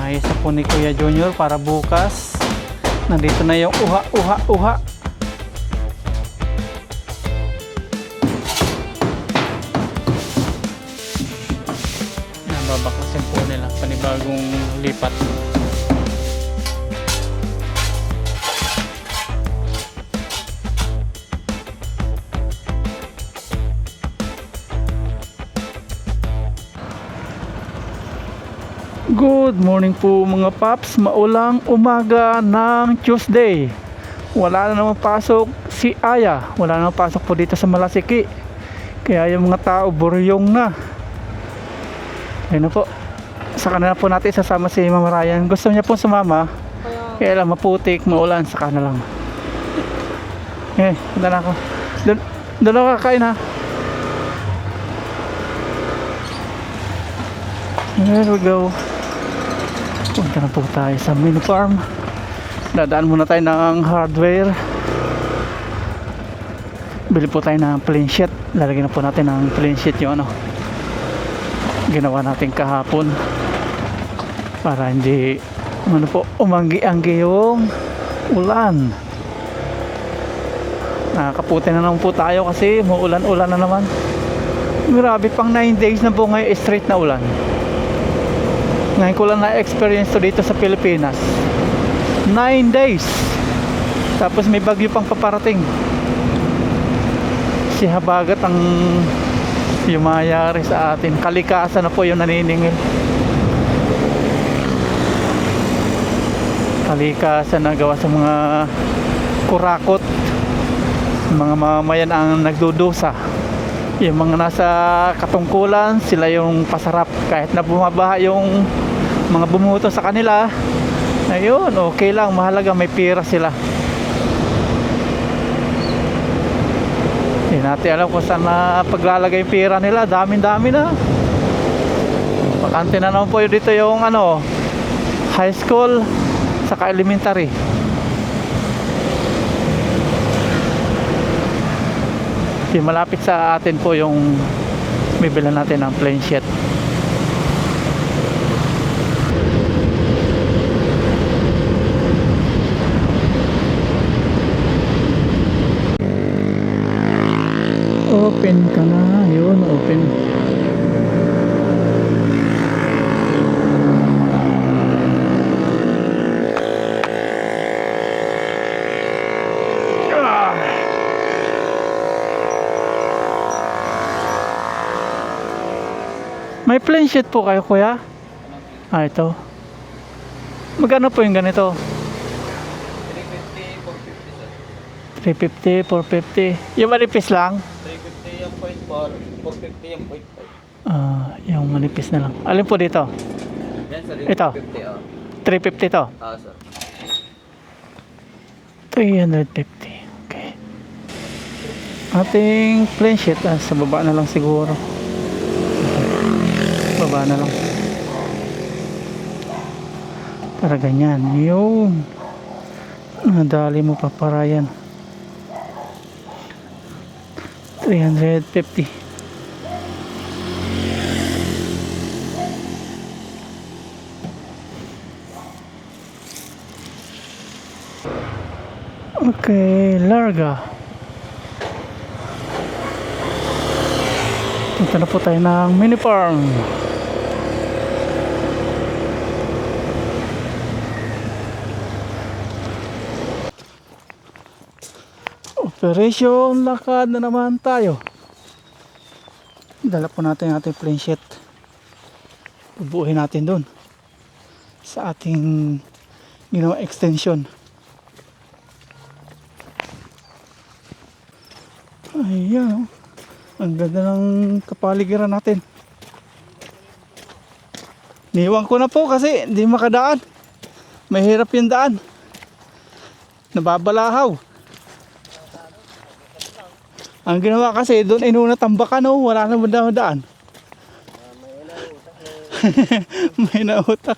Ayos na po ni Kuya Junior para bukas. Nandito na yung uha. Nababaklasin po nila panibagong lipat. Good morning po mga paps. Maulang umaga ng Tuesday. Wala na naman pasok si Aya. Wala na naman pasok po dito sa Malasiki. Kaya yung mga tao buryong na. Ayun na po. Sa kanila po natin sasama si Mama Ryan. Gusto niya po sumama. Kaya lang maputik, maulan. Saka na lang. Punta na ako. Doon ako kakain ha. There we go. Punta na po tayo sa mini farm. Dadaan muna tayo ng hardware. Bili po tayo ng plain sheet. Lalagyan na po natin ng plain sheet yung ginawa natin kahapon para hindi umanggi-anggi yung ulan. Nakakaputi na naman po tayo kasi muulan-ulan na naman. Grabe, pang 9 days na po ngayon straight na ulan. Ngayon ko lang na-experience to dito sa Pilipinas. 9 days. Tapos may bagyo pang paparating. Si Habagat ang yumayari sa atin. Kalikasan na po yung naniningil. Kalikasan na gawa sa mga kurakot. Mga mamayan ang nagdudusa. Yung mga nasa katungkulan, sila yung pasarap. Kahit na bumabaha yung mga bumuto sa kanila, ayun, okay lang, mahalaga may pira sila. Hindi natin alam kung saan na paglalagay yung pira nila. Dami na. Bakante na naman po dito yung high school saka elementary. Yung malapit sa atin po yung bibilan natin ng plain sheet. Open ka na. Yun, open. May plain sheet po kayo, kuya? Ito. Magkano po yung ganito? 350, 450. Yung manipis lang? 350 yung 0.4, 450 yung 0.5. Yung manipis na lang. Alin po dito? Yan sa Ito. 350 to? Sir. 350. Okay. Ating plain sheet. Sa baba na lang siguro. Baba na lang. Para ganyan. Yung nadali mo pa para yan. 350. Okay, larga. Punta na po tayo ng mini farm. Operation lakad na naman tayo. Dala po natin ang ating plain sheet. Bubuuhin natin dun sa ating ginawa extension. Ayan, ang ganda ng kapaligiran natin. Niwan ko na po kasi hindi makadaan. Mahirap yung daan. Nababalahaw. Ang ginawa kasi doon ay nuna tambakan, wala na daan. May nautak.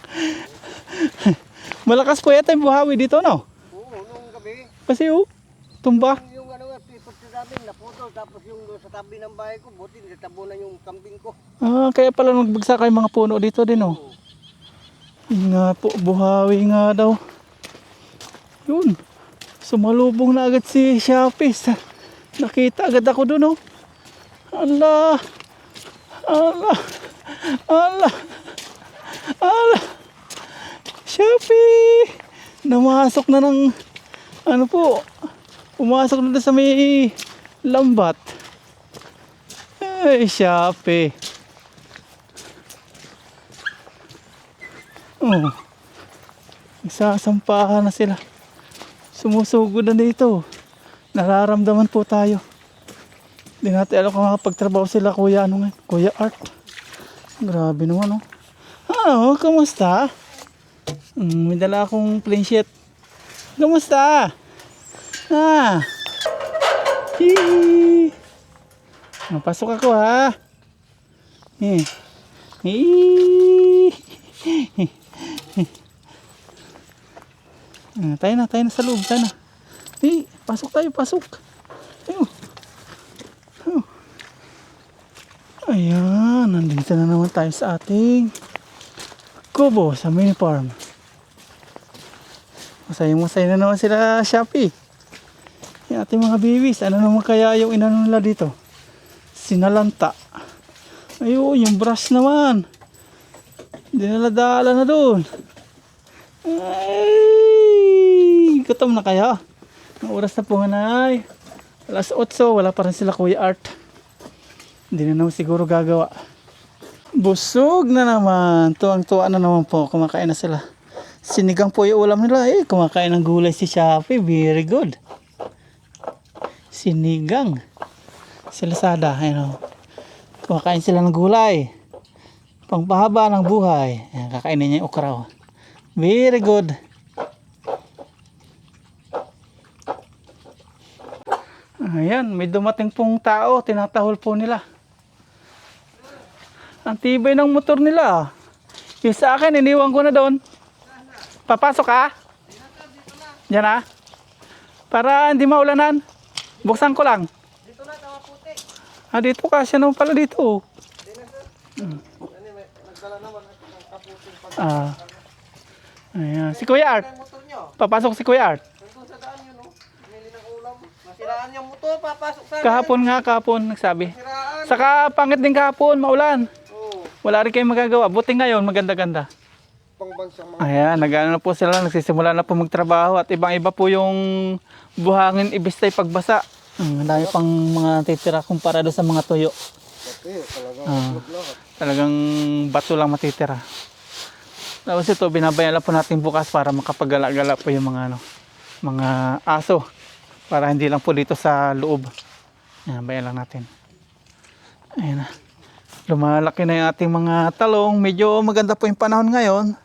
Malakas po yata yung buhawi dito, no? Oo, nung gabi. Kasi tumba. Yung tipot sa namin, naputol. Tapos yung sa tabi ng bahay ko, buti natabunan yung kambing ko. Kaya pala nagbagsak kayo mga puno dito din, Yun nga po, buhawi nga daw. Yun. Sumalubong na agad si Shopee. Nakita agad ako dun, oh. Allah. Allah. Allah. Allah. Shopee. Namasok na ng ano po. Pumasok na doon sa may lambat. Ay, Shopee. Oh. Nagsasampahan na sila. Sumusugod na dito. Nararamdaman po tayo. Hindi natin alam kung makapagtrabaho sila, Kuya, ano nga? Kuya Art. Grabe naman, oh. Oh, kamusta? May dala akong plain sheet. Kamusta? Ah. Hee. Pasok ako, ha. Eh. Hee. Tayo na sa loob, tayo na. Hey, pasok tayo, pasok. Ayun. Oh. Ayan, nandito na naman tayo sa ating kubo sa mini farm. Masaya na naman sila, Shopee. Yung ating mga babies, ano naman kaya yung inano nila dito? Sinalanta. Ayun, yung brush naman. Dinaladala na doon. Ay, gutom na kayo. Ang oras na po, nanay. Alas 8, wala pa rin sila, Kuya Art. Hindi na naman siguro gagawa. Busog na naman. Tuwang-tuwa na naman po. Kumakain na sila. Sinigang po yung ulam nila. Kumakain ng gulay si Shopee. Very good. Sinigang. Si Lazada. Kumakain sila ng gulay. Pangpahaba ng buhay. Ayan, kakainin niya yung ukraw. Very good. Ayan, may dumating pong tao. Tinatahol po nila. Ang tibay ng motor nila. Yung sa akin, iniwan ko na doon. Papasok ka? Diyan na? Para hindi maulanan. Buksan ko lang. Dito na, tawa puti. Dito ka. Siya naman pala dito. Nagdala naman at kaputing pag... Ayan. Si Kuya Art. motor nyo. Papasok si Kuya Art. Nandun sa daan yun, oh. Bumili ng ulam. Nasiraan yung motor, papasok sa Kahapon nagsabi. Nasiraan. Saka pangit din kahapon, maulan. Oo. Wala rin kayong magagawa. Buti ngayon, maganda-ganda. Pangbansang mga... Ayan, nag-ano na po sila, nagsisimula na po magtrabaho at ibang-iba po yung buhangin ibistay pagbasa. Ang dami pang mga titira kumpara doon sa mga tuyo. Okay, talagang lahat. Talagang bato lang matitira. Tapos ito, binabayan lang po natin bukas para makapagala-gala po yung mga mga aso. Para hindi lang po dito sa loob. Ayan, bayan lang natin. Ayan na. Lumalaki na yung ating mga talong. Medyo maganda po yung panahon ngayon.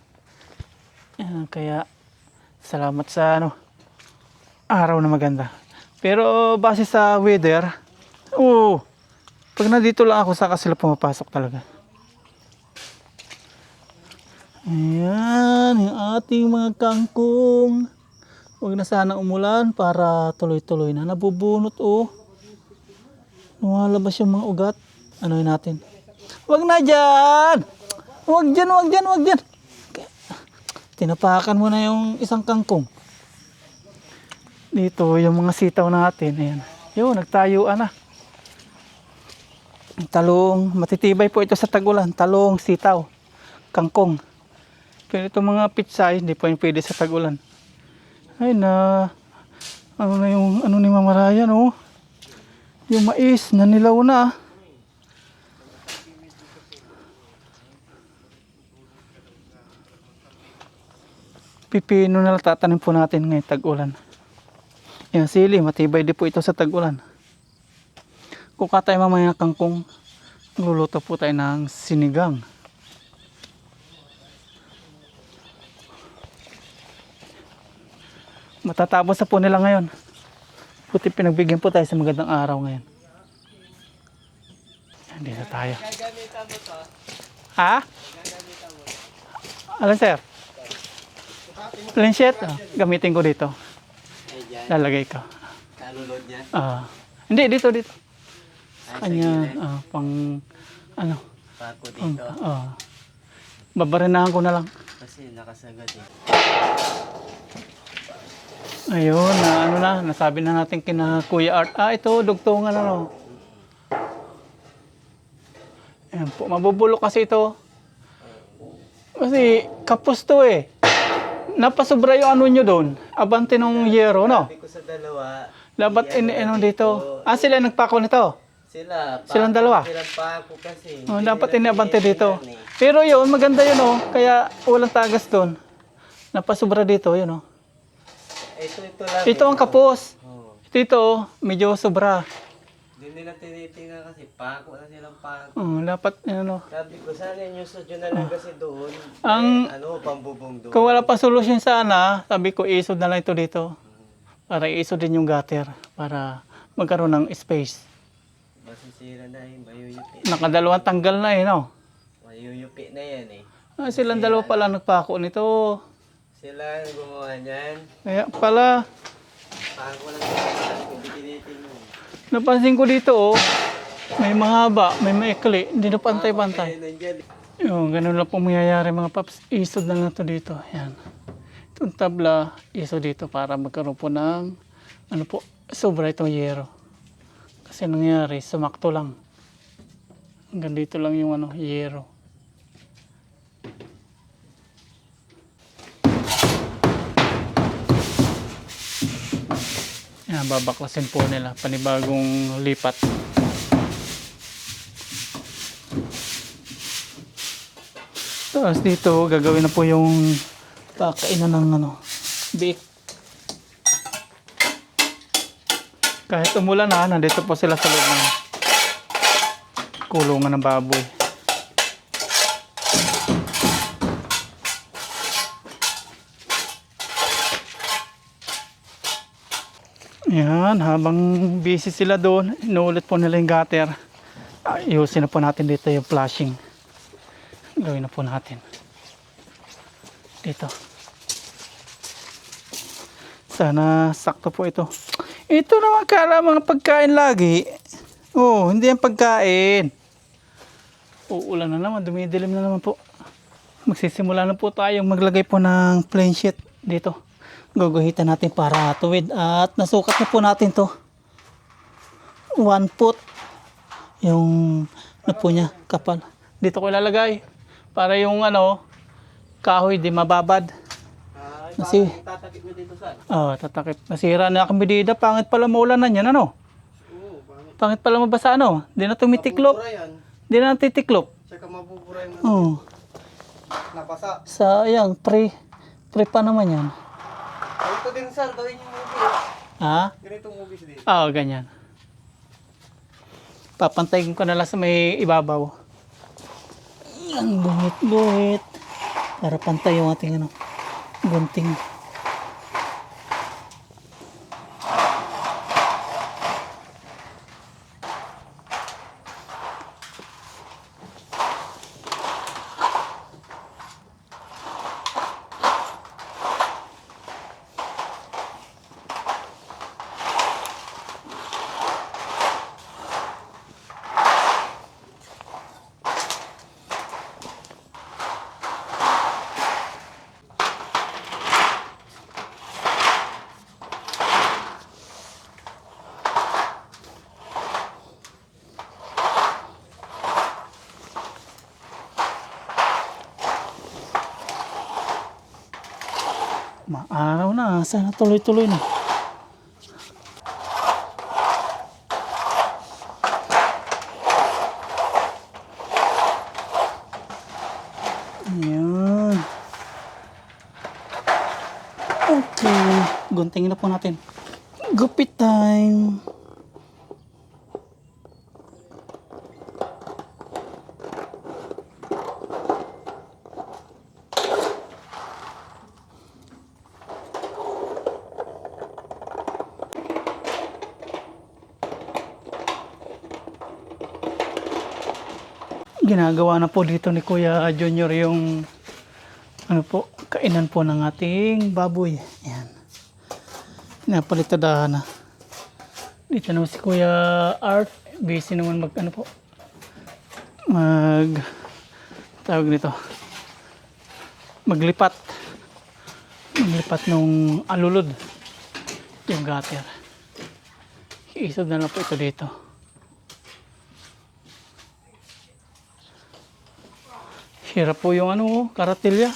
Ayan, kaya salamat sa araw na maganda. Pero base sa weather, pag nandito lang ako, saka sila pumapasok talaga. Ayan, yung ating mga kangkong. Huwag na sana umulan para tuloy-tuloy na. Nabubunot, lumalabas yung mga ugat. Ano'y natin. Huwag na dyan! Huwag dyan! Tinapakan mo na yung isang kangkong. Dito, yung mga sitaw natin. Ayan. Yun, nagtayuan na. Talong, matitibay po ito sa tag-ulan. Talong, sitaw, kangkong. Pero itong mga pitsay, hindi po yung pwede sa tag-ulan. Ay na, ano ni Mama Ryan, yung mais, nanilaw na. Pipino na lang tatanim po natin ngayon tag-ulan. Yan, sili, matibay din po ito sa tag-ulan. Kuka tayo mamaya ng kangkong, luluto po tayo ng sinigang. Matatapos na po nila ngayon. Puti pinagbigyan po tayo sa magandang araw ngayon. Dito tayo. Ha? Alam sir? Planchet, gamitin ko dito. Lalagay ko. Kalulod niya? Hindi, dito. Kanya, pang, Pako dito. Babarinahan ko na lang. Kasi nakasagad eh. Ayun, na ano na, nasabi na natin kina Kuya Art. Ito, dugtungan ano. Ayan po, mabubulok kasi ito. Kasi kapos to eh. Napasobra yung ano nyo doon. Abante nung yero, no? Sabi ko sa dalawa. Dapat ano dito. Sila nagpako nito. Silang dalawa? Silang pako kasi. Dapat inabante dito. Pero yun, maganda yun, oh. Kaya walang tagas doon. Napasobra dito, yun, oh. Ito lang. Ito ang kapos. Oh. Ito, medyo sobra. Doon nila tinitingnan kasi pako na silang pako. Dapat, ano. Sabi ko, sana yung sudyo na lang kasi doon. Pambubong doon. Kung wala pa solusyon sana, sabi ko, isod na lang ito dito. Para isod din yung gutter. Para magkaroon ng space. Masisira na eh, mayuyupi. Nakadalawang tanggal na eh, no? Mayuyupi na yan eh. Silang dalawa pala nagpako nito. Sila ang gumawa niyan. Kaya pala, Pako lang sila kung tinitingnan. napansin ko dito, oh. May mahaba, may maikli. Hindi na pantay-pantay. Nandyan. Yung, ganun lang po mangyayari mga paps. Isod na lang ito dito. Yan. Itong tabla, isod dito para magkaroon po ng, ano po, sobra itong yero. Kasi nangyari, sumakto lang. Hanggang dito lang yung ano, yero. Yan, babaklasin po nila. Panibagong lipat. Tapos dito, gagawin na po yung pakainan ng ano, biik. Kahit umulan na, nandito po sila sa loob ng kulungan ng baboy. Yan, habang busy sila doon, inuulit po nila yung gutter. Ayusin na po natin dito yung flashing. Gawin na po natin. Dito. Sana sakto po ito. Ito naman kala mga pagkain lagi. Oh, hindi yung pagkain. Uulan na naman, dumidilim na naman po. Magsisimula na po tayong maglagay po ng plain sheet dito. Guguhitan natin para tuwid at nasukat na po natin to. 1 foot yung ano po niya, kapal. Dito ko ilalagay para yung ano, kahoy di mababad. Kasi Tatakip mo dito saan? tatakip. Nasira na ang medida, pangit pala maulan na yan, ano? Oo, Pangit pala mabasa, ano? Di na tumitiklop. yan. Di na titiklop. Tsaka mabubura yung Oh. nabasa. Sayang, pre pa naman yan. Ito din sir, gawin yung movies. Ha? Ganitong movies din. Ganyan. Papantayin ko na lang sa may ibabaw. Yan, buhit. Para pantay yung ating ano, gunting. Maaraw na, sana tuloy-tuloy na. Ayan. Okay, guntingin na po natin. Gupit time. Ginagawa na po dito ni Kuya Junior yung ano po, kainan po ng ating baboy. Ayan. Napalitadahan na. Dito naman si Kuya Art. Busy naman mag ano po. Tawag nito. maglipat. Maglipat nung alulod. Yung gutter. Iisod na lang po ito dito. Hirap po yung ano, karatilya.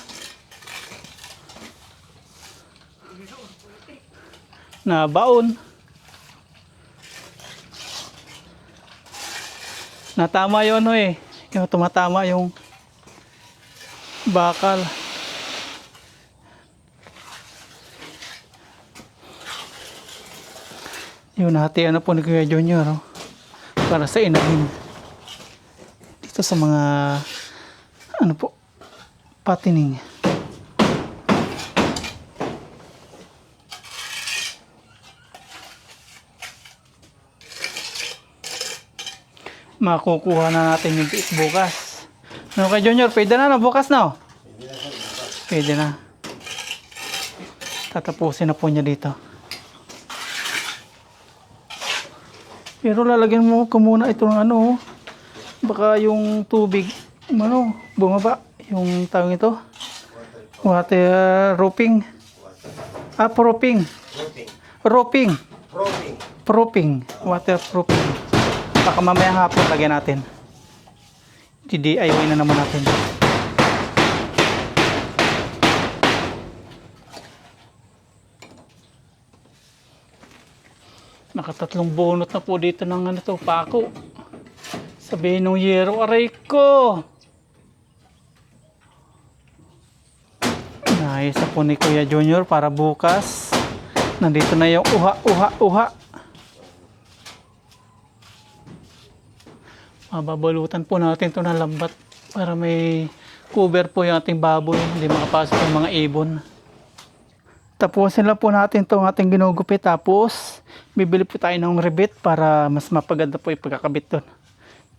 Na baon. Natama yung ano eh. Yung tumatama yung bakal. Yun, hati ano po ni Kuya Junior, oh, para sa inahin. Dito sa mga ano po, patining. Makukuha na natin yung biik bukas. Ano kay Junior, pwede na bukas na, oh. Pwede na. Tatapusin na po niya dito. Pero lalagyan mo ko muna itong ano, baka yung tubig, ano, bumaba. Yung tawag ito, water roping. Proofing. Roping. Proofing. Water proofing. Baka mamaya hapon lagyan natin. DIY na naman natin. Nakatatlong bunot na po dito ng ano to, pako. Sabihin nung yero, aray ko. Naisa po ni Kuya Junior para bukas. Nandito na yung uha. Mababalutan po natin ito ng lambat para may cover po yung ating baboy. Hindi makapasok yung mga ibon. Tapusin lang po natin itong ating ginugupit. Tapos, bibili po tayo ng rivet para mas mapaganda po yung pagkakabit doon.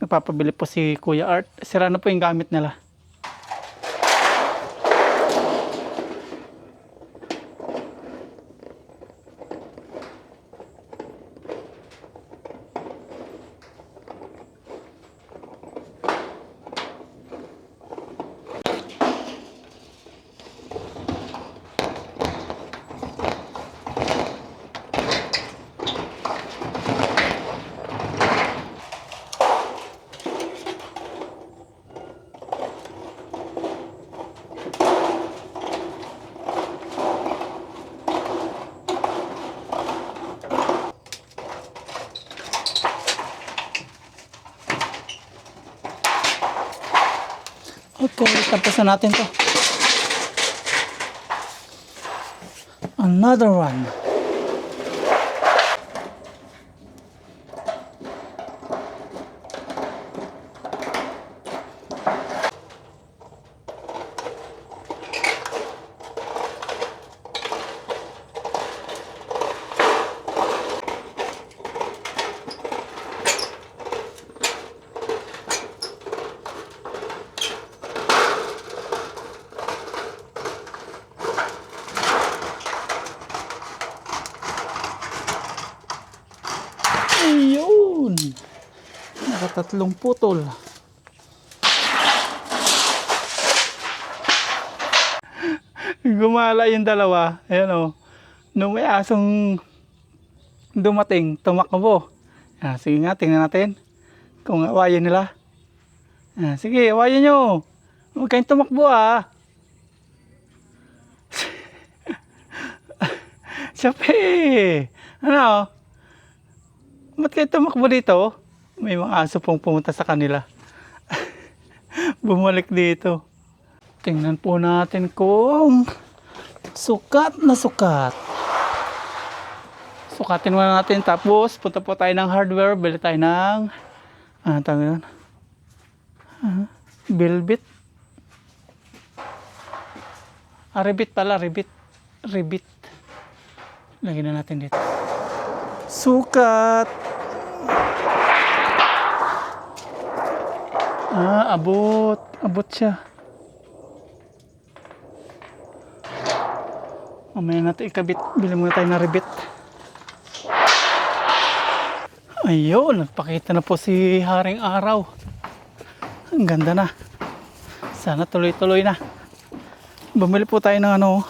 Nagpapabili po si Kuya Art. Sira na po yung gamit nila. Okay, tapos na natin to. Another one. Ayun. Nakatatlong putol. Gumala yung dalawa. Ayan o. Nung may asong dumating, tumakbo. Sige nga, tingnan natin kung awayin nila. Sige, awayin nyo. Huwag kayong tumakbo ah. Siyape. Ano? Ba't kayo tumakbo dito? May mga aso pong pumunta sa kanila. Bumalik dito. Tingnan po natin kung sukat na sukat. Sukatin muna natin. Tapos punta po tayo ng hardware. Bili tayo ng tawag yun? Velvet. Ribbit pala. Ribbit. Lagyan na natin dito. Sukat. Abot siya. Mamaya natin ikabit. Bili muna tayo ng ribbit. Ayun, nagpakita na po si Haring Araw. Ang ganda na. Sana tuloy-tuloy na. Bumili po tayo ng ano,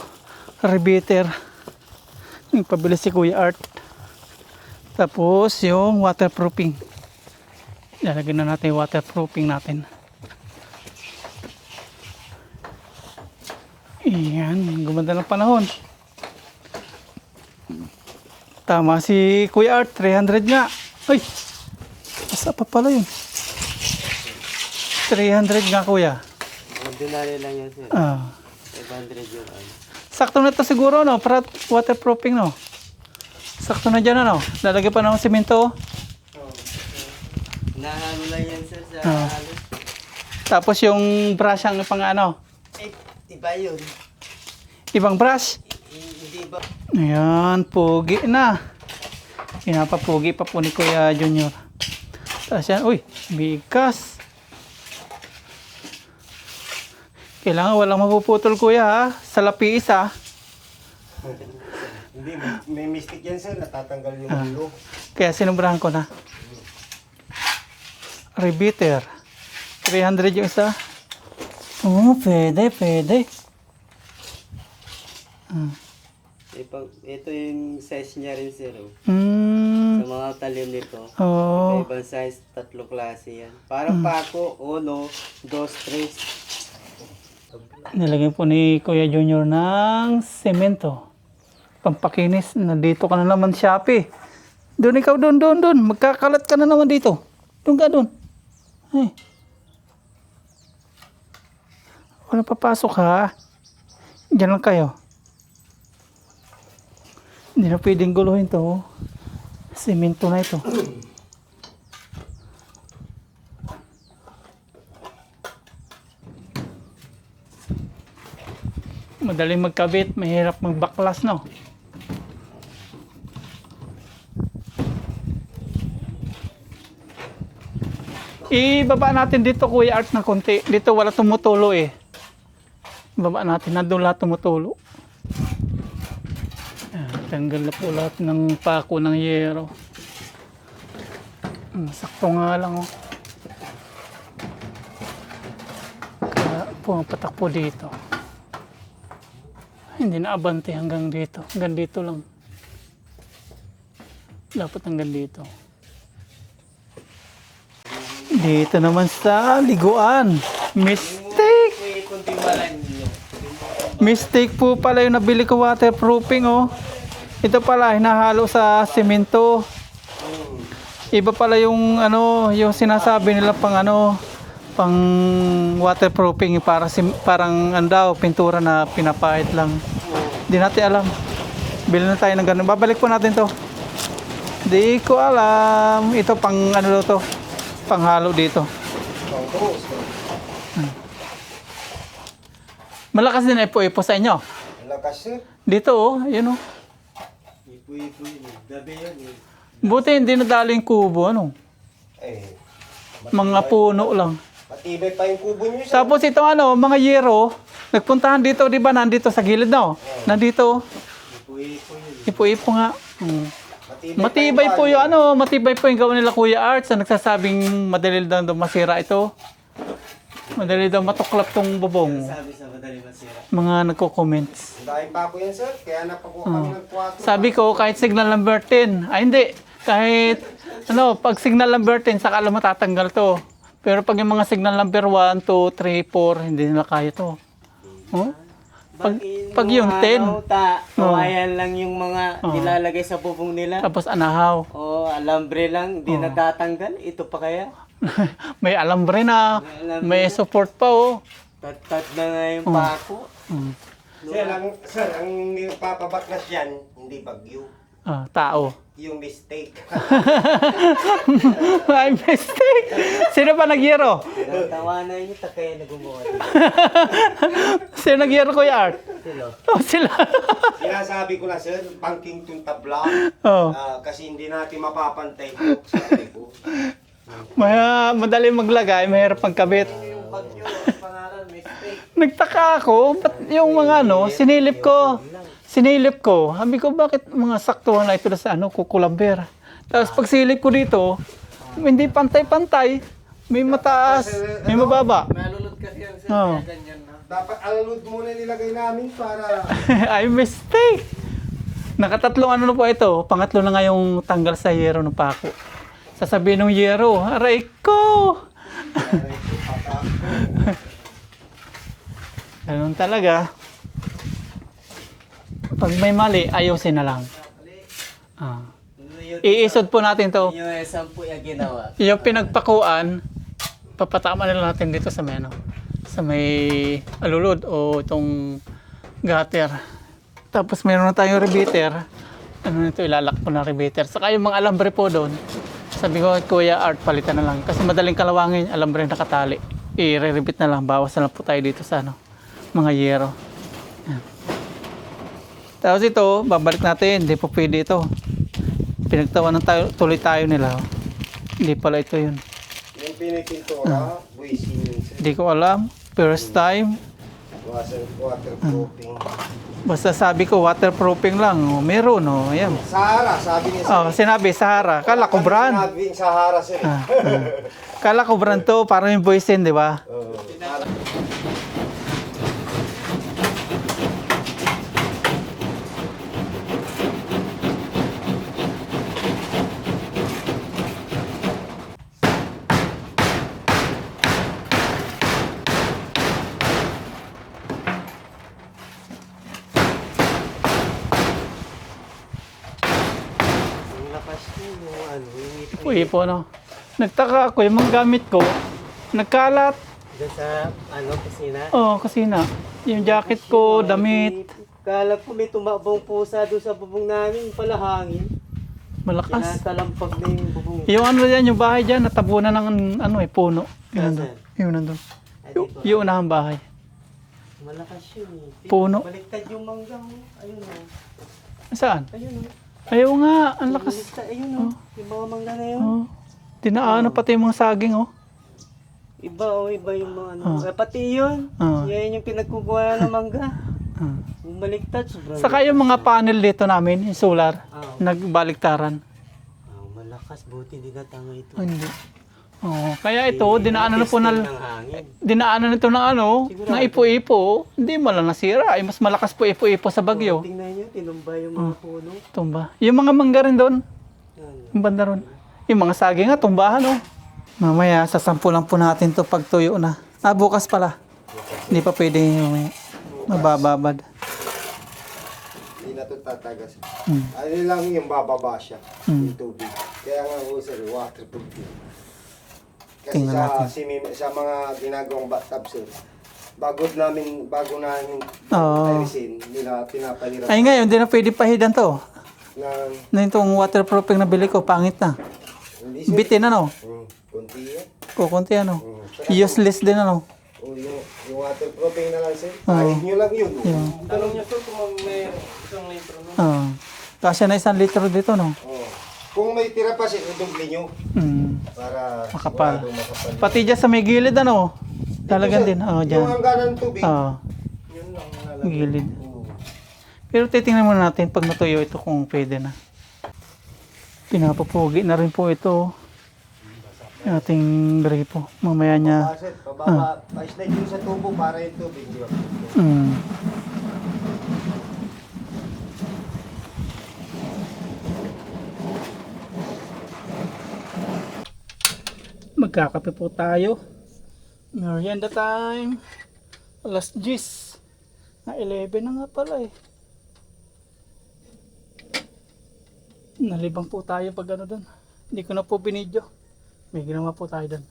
rebeater. Yung pabili si Kuya Art. Tapos yung waterproofing. Lalagyan na natin yung waterproofing natin. Ayan, gumanda ng panahon. Tama si Kuya Art, 300 nga. Ay, asa pa pala yun? 300 nga Kuya. Ordinary lang yan sir. 500 yung ano. Sakto na to siguro, no? Para waterproofing, no? Sakto na dyan, ano? Lalagyan pa ng semento. Nahalo lang yan sir sa halo. Tapos yung brush ang pang ano? Eh, iba yun. Ibang brush. Hindi ba? Ayan, pugi na. Pinapapugi pa po ni Kuya Junior. Tapos yan, uy, bigas. Kailangan walang mapuputol Kuya ha. Sa lapis ha. Hindi, may mistake yan sir, natatanggal yung ulo. Kaya sinumbrahan ko na. Rebeater. 300 yung isa. Oo, pwede, pwede. Ito yung size niya rin sir. Oh. Hmm. Sa mga talim nito. Oo. Ibang size, 3 klase yan. Parang pako, 1, 2, 3. Nilagyan po ni Kuya Junior ng semento. Pampakinis. Nandito ka na naman, Shopee. Doon ikaw, doon. Magkakalat ka na naman dito. Doon ka, doon. Ay. Wala papasok ha. Diyan lang kayo. Hindi na pwedeng guluhin to. Semento na ito. Madaling magkabit, mahirap magbaklas, no? Ibaba natin dito, Kuya Art, na konti. Dito wala tumutulo eh. Ibaba natin, nandun lahat tumutulo. Tanggal na po lahat ng pako ng yero. Sakto nga lang, oh. Kaya pumapatak po dito. Hindi na abante hanggang dito. Hanggang dito lang. Dapat hanggang dito. Dito naman sa liguan. Mistake! Mistake po pala yung nabili ko waterproofing, oh. Ito pala, hinahalo sa semento. Iba pala yung ano, yung sinasabi nila pang ano, pang waterproofing para parang andaw pintura na pinapahid lang. Hindi natin alam. Bili na tayo ng ganun. Babalik po natin to. Di ko alam. Ito pang ano to, panghalo dito. Malakas din ipo-ipo sa inyo. Lakas sir. Dito oh, yun oh. Ipo-ipo yun. Gabi yun eh. Buti hindi nadali yung kubo, ano? Eh, Mga puno lang. matibay pa yung kubo nyo sir. Tapos itong ano, mga yero, nagpuntahan dito, di ba? Nandito sa gilid, no? Nandito. Ipo-ipo yun. Ipo-ipo nga. Matibay po yung ano, matibay po yung gawa nila Kuya Art sa nagsasabing madali daw masira ito. Madali daw matuklap tong bubong. Sabi sa madali masira. Mga nagko-comments. Dahil pa ako yan sir, kaya napakuha kami ng 4. Sabi ko, kahit signal number 10, ay hindi, kahit ano, pag signal number 10, saka lang matatanggal to. Pero pag yung mga signal number 1, 2, 3, 4, hindi nila kaya to. Oh? Pag yung 10, kawayan lang yung mga nilalagay sa bubong nila. tapos anahaw. O, alambre lang, hindi natatanggal. Ito pa kaya? May alambre na, may support pa oh. Tat-tat na nga yung pako. Sir, ang papabaklas yan, hindi bagyo. Tao. Yung mistake. May mistake. Sino pa nagyero? Tawanan nyo, kaya nagumuha dito. Sino nagyero Kuya Art? Sila. Oh, sila. Sinasabi ko na sir, pangking tong tabla. Oh. Kasi hindi natin mapapantay ko. Sabi ko. Madali maglagay, mahirap pagkabit. Yung bagyo, ang pangalan, mistake. Nagtaka ako, ba't yung mga ano, sinilip ko. Sabi ko, bakit mga saktuhan na ito na sa ano, kukulamber. Tapos pag silip ko dito, hindi pantay-pantay. May mataas, may mababa. Malulot kasi yan, sir. Oh. Kaya ganyan na. Dapat alulod muna nilagay namin para... Ay, mistake! Nakatatlong ano na po ito. Pangatlo na nga yung tanggal sa yero ng pako. Sasabihin ng yero, aray ko! Ganun talaga. Pag may mali, ayusin na lang. Ah. Iisod po natin to. Yung sampu yung ginawa. Yung pinagpakuan, papatama na lang natin dito sa may, ano, sa may alulod o itong gutter. Tapos meron na tayong rebeater. Ano nito, ilalak po na rebeater. Saka yung mga alambre po doon. Sabi ko, Kuya Art, palitan na lang. Kasi madaling kalawangin, alambre nakatali. I-re-rebit na lang. Bawas na lang po tayo dito sa ano, mga yero. Yan. Tapos ito, babalik natin. Hindi po pwede ito. Pinagtawanan tayo, tuloy tayo nila. Hindi pala ito yun. Yung pinipintura, buwisin yun sir. Hindi ko alam. First time. Waterproofing. Basta sabi ko, waterproofing lang. O, meron, o. Ayan. Sahara, sabi niya sir. Oh, sinabi, Sahara. Kala ko brand. Sinabi yung Sahara sir. Kala ko brand to, parang yung Boysen, di ba? Oo. Ang lakas niyo yung ano, yung ipin. Uy, po, no. Nagtaka ako, yung mga gamit ko, nagkalat. Doon sa ano, kusina. Oh, kasi na. Yung jacket ko, damit, Kala ko may tumabong pusa doon sa bubong namin, pala hangin. malakas. Tinatalampag na yung bubong. Yung ano yan, yung bahay dyan, natabunan ng ano puno. Yun nandun. Yun nandun. Ay, Yung, dito. yung unahang bahay. Malakas yun eh. Puno. Baliktad yung mangga mo. Ayun o. Saan? Ayun o. Ayaw nga, ang lakas. Baliktad, ayun o. Yung mga mangga na yun. Oh. Dinaanan pati yung mga saging, oh. Iba o, iba yung mga ano. Ah. Eh, pati yun. Ah. Yan yung pinagkukuha ng mangga. Ah. Bumaliktad, sobrang. Saka yung mga panel dito namin, yung solar, Ah, nagbaliktaran. malakas. Buti hindi natanga ito. Oh, hindi. Oh, kaya ito, dinaanan na po Testing na, ng hangin. dinaanan ito ng ano, Sigurado. na ipo-ipo. Hindi mo lang nasira. Ay, mas malakas po ipo-ipo sa bagyo. Tingnan nyo, tinumba yung mga puno. Tumba. Yung mga mangga rin doon, Yan. yung banda ron. Yung mga saging nga, tumbahan, oh. Mamaya, sasampu lang po natin to pag tuyo na. Ah, bukas pala. Hindi pa pwede yung mabababad. Hindi na ito tatagas. Hmm. Ano lang yung bababa siya, Hmm. yung tubig. Kaya nga ho sir, waterproofing. Kasi Tingnan natin. sa mga ginagawang bathtub sir, bago namin Oo. ayusin, nila pinapahirap Ay ngayon, hindi na pwede pahidan to. na Na itong waterproofing na bili ko, pangit na. hindi sir. Bitin ano? Kunti yan. Kukunti ano? Saka Useless din ano? yung waterproofing na lang sir. Oo. Kahit nyo lang yun. Yun. Tanong nyo to kung may isang litro no? Ah. Kasya na 1 litro dito, no? Oo. Kung may tira pa sir, idumple nyo. Para Makapal. sigurado makapal. Pati dyan sa may gilid, ano? Talagang din. Oh, Yung dyan. hangganan ng tubig. Ah, Yun lang nalalagay. gilid. Oo. Pero titingnan muna natin pag natuyo ito kung pwede na. Pinapapugi na rin po ito. Yung ating gripo. Mamaya niya. Paset, pababa, pa-slide yung sa tubo para yung tubig. Di ba? Mm. Magkakape po tayo. Merienda time. Alas 10. Na 11 na nga pala eh. Nalibang po tayo pag ano doon. Hindi ko na po binidyo. May ginawa po tayo doon.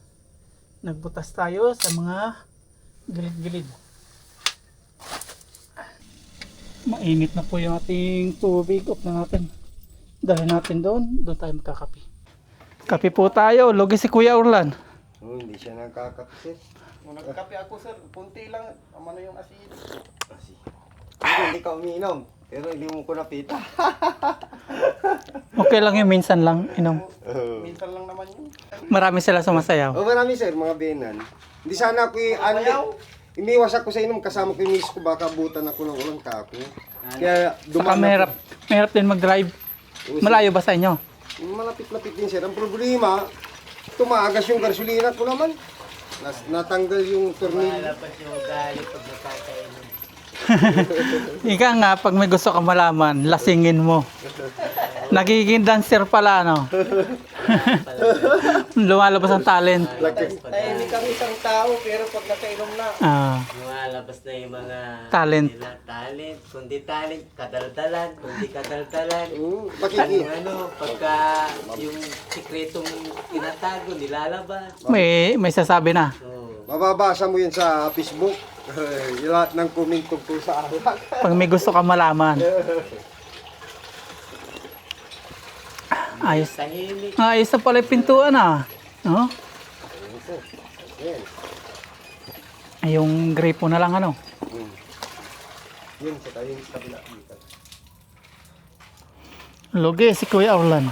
Nagbutas tayo sa mga gilid-gilid. Mainit na po yung ating tubig. Off na natin. Dali natin doon. Doon tayo magkakape. Kape po tayo. Logi si Kuya Orlan. Hindi siya nakakapit. Nung nagkape ako sir, kunti lang. Ano yung asin? Kasi, hindi ka umiinom. Pero hindi mo ko napita. Okay lang yung minsan lang. Inom. Minsan lang naman yun. Marami sila sumasayaw. Marami sir, mga benan. Hindi sana ako imiwas ako sa inom kasama ko yung miss ko. Baka butan ako ng ulang kako. Kaya Saka mahirap din mag-drive. Malayo ba sa inyo? Malapit-lapit din sir. Ang problema, tumagas yung gasolina ko naman. Natanggal yung tornilyo. Malabas yung galit pag nakakainom. Ika nga, pag may gusto ka malaman, lasingin mo. Nagiging dancer pala, no? Lumalabas ang talent. Tahimik kami isang tao, pero pag nakainom na, Ah, lumalabas na yung mga Talent. nila, talent. Kundi talent, kadaldalan. Kundi kadaldalan. Pakiki. Pagka yung sikretong tinatago, nilalabas. may sasabi na. So, Mababasa mo yun sa Facebook. Yung lahat ng comment tungkol sa alak. Pag may gusto ka malaman. Ayos. tahimik. Ayos na pala yung pintuan, ah. No? Yan. Ay, yung gripo na lang, ano? Yun sa tayo sa kabila dito. Lugi si Kuya Orlan.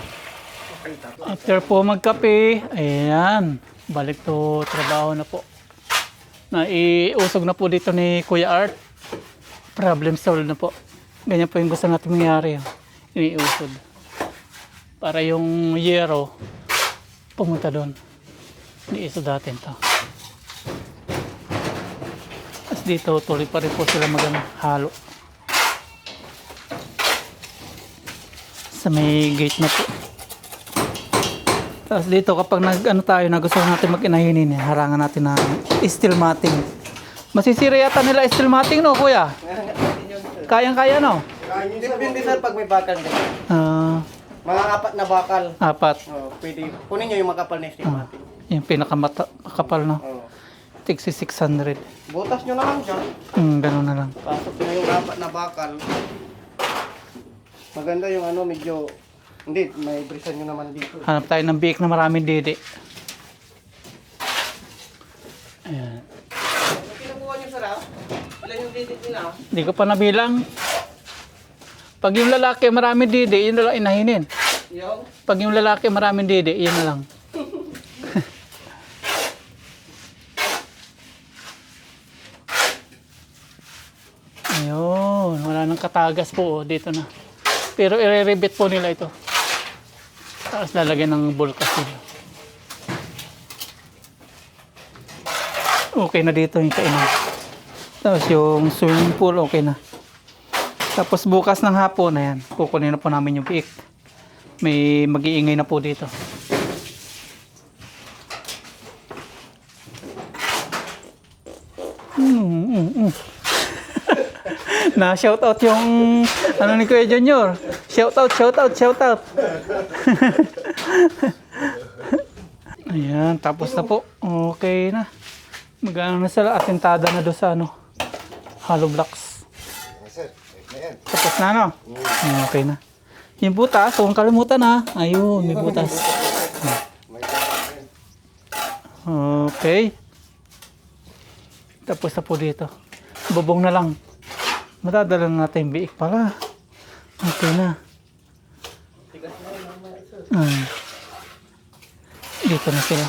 After po magkape, ayan, balik to trabaho na po. Naiusog na po dito ni Kuya Art. Problem solved na po. Ganyan po yung gusto natin mangyari. Iniusog. Para yung yero pumunta doon. Iniisog natin to. Tapos dito tuloy pa rin po sila halo. Sa may gate na po. Tapos dito kapag nagustuhan natin mag-inahinin, harangan natin na steel matting. Masisira yata nila steel matting, no, kuya? Kayang-kaya, no? Depende sir pag may bakal din. Ah, Mga apat na bakal. apat. Oh, pwede. Kunin nyo yung makapal na estimate. Yung pinakamakappal, no? Oh. Tigsi 600. Butas nyo na lang dyan. Ganun na lang. Pasok nyo yung apat na bakal. Maganda yung ano, medyo... Hindi, may brisan nyo naman dito. Hanap tayo ng biik na maraming didi. Ayan. Kinukuha nyo sir ah? Ilan yung digit nila? Hindi ko pa nabilang. Pag yung lalaki maraming didi, yun na lang inahinin. Yung? Pag yung lalaki maraming didi, yun na lang. Ayun, wala nang katagas po, dito na. Pero i-rebit po nila ito. Tapos lalagyan ng bulkasil. Okay na dito yung kainan. Tapos yung swimming pool, okay na. Tapos bukas ng hapon na yan, kukunin na po namin yung biik. May mag-iingay na po dito. Na shout out yung ano ni Kuya Junior. Shout out. Ayan, tapos na po. Okay na. Magano na sila, atintada na doon sa ano, hollow blocks. Sir, ayan. Tapos na, no? Okay na. Yung butas, huwag kalimutan, ha. Ayun, may butas. Okay. Tapos na po dito. Bubong na lang. Matadala na natin yung biik pala. Okay na. Dito na sila.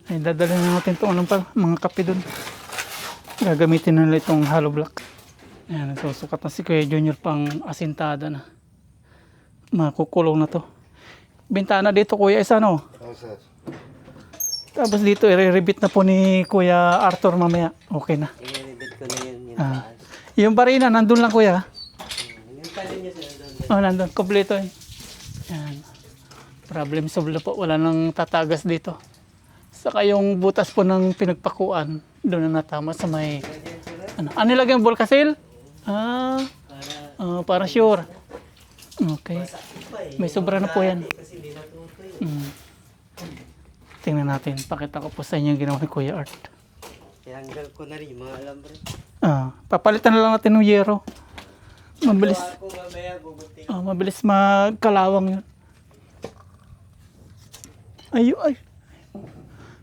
Ay, dadalhin na natin itong mga kape dun. Gagamitin na nila itong hollow block. Ayan, nagsusukat na si Kuya Junior pang asintada na. Makukulong na to. Bintana dito, Kuya, isa, no? Oh, sir. Tapos dito, i-rebit na po ni Kuya Arthur mamaya. Okay na. I-rebit ko na yun. Yung barina, nandun lang, Kuya. Yung talin nyo sir. Oh, nandun. Kompleto eh. Yan. Problem solved na po. Wala nang tatagas dito. Saka yung butas po ng pinagpakuan, doon na natama sa may... Ano nilagay yung bulkasil? Para sure. Okay. May sobra na po yan. Tingnan natin. Pakita ko po sa inyo yung ginawa ni Kuya Art. Tinanggal ko na rin yung mga alambre. Papalitan na lang natin ng yero. Mabilis. Ako mamaya bubuti. Mabilis magkalawang yun.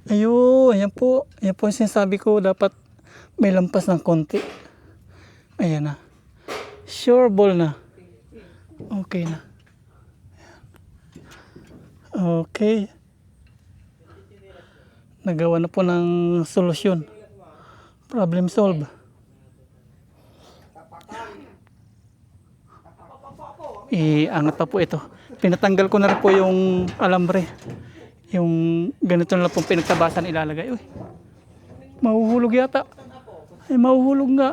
Ayan po. Ayan po yung sinasabi ko. Dapat may lampas ng konti. Ayan na. Sure ball na. Okay na. Okay. Nagawa na po ng solusyon. Problem solved. Iangat pa po ito. Pinatanggal ko na rin po yung alambre. Yung ganito na lang pong pinagtabasan ilalagay. Uy, mahuhulog yata. Ay, mahuhulog nga.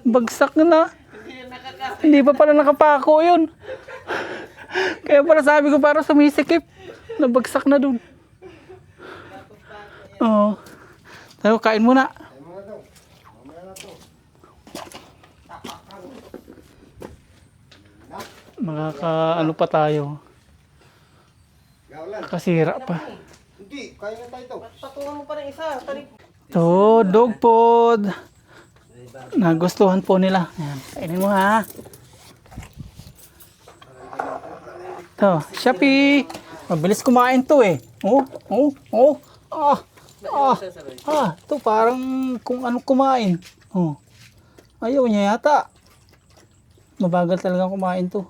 Bagsak na. Hindi pa pala nakapako yun. Kaya pala sabi ko parang sumisikip. Nabagsak na dun. Oo. Tayo, kain muna. Makaka ano pa tayo. Kasira pa. Hindi, kaya na tayo to. Patungan mo pa ng isa. To, dog food. Nagustuhan po nila. Ayan, kainin mo ha. To, Shopee. Mabilis kumain to eh. To parang kung ano kumain. Oh. Ayaw niya yata. Mabagal talagang kumain to.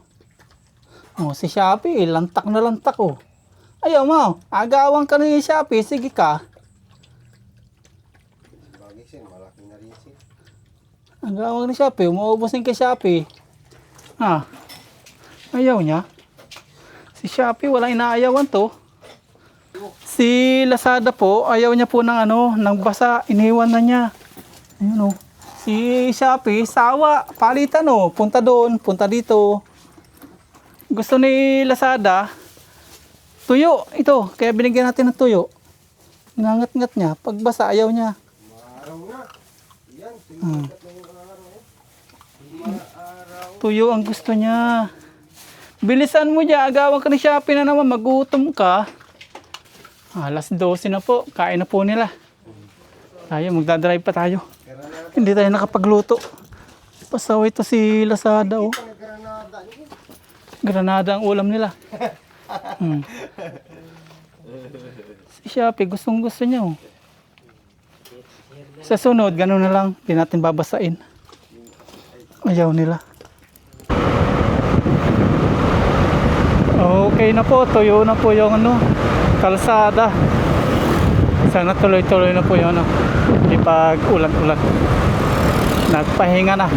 Oh, si Shopee, lantak na lantak oh. Ayaw mo, agawan ka na yung Shopee, sige ka. Bagay siya, malaki na rin siya. Agawan ni Shopee, umuubos din kay Shopee. Ha? Ayaw niya. Si Shopee, wala inaayawan to. Si Lazada po, ayaw niya po ng ano, ng basa, iniwan na niya. Ayun oh. Si Shopee, sawa, palitan oh. Punta doon, punta dito. Gusto ni Lazada, tuyo, ito. Kaya binigyan natin ng tuyo. Nangat-ngat niya. Pag basa, ayaw niya. Maaraw na. Yan, sinikat na yung araw. Maaraw. Tuyo ang gusto niya. Bilisan mo dyan. Agawan ka ni Shopee na naman. Magutom ka. Alas 12 na po. Kain na po nila. Tayo, magdadrive pa tayo. Hindi tayo nakapagluto. Pasaway to si Lazada oh. Granada. Granada ang ulam nila. Si Shopee, gustong gusto niya oh. Sa sunod, gano'n na lang. Hindi natin babasain. Ayaw nila. Okay na po. Tuyo na po yung ano, kalsada. Sana tuloy-tuloy na po yung ano. Hindi pag ulan-ulan. Nagpahinga na.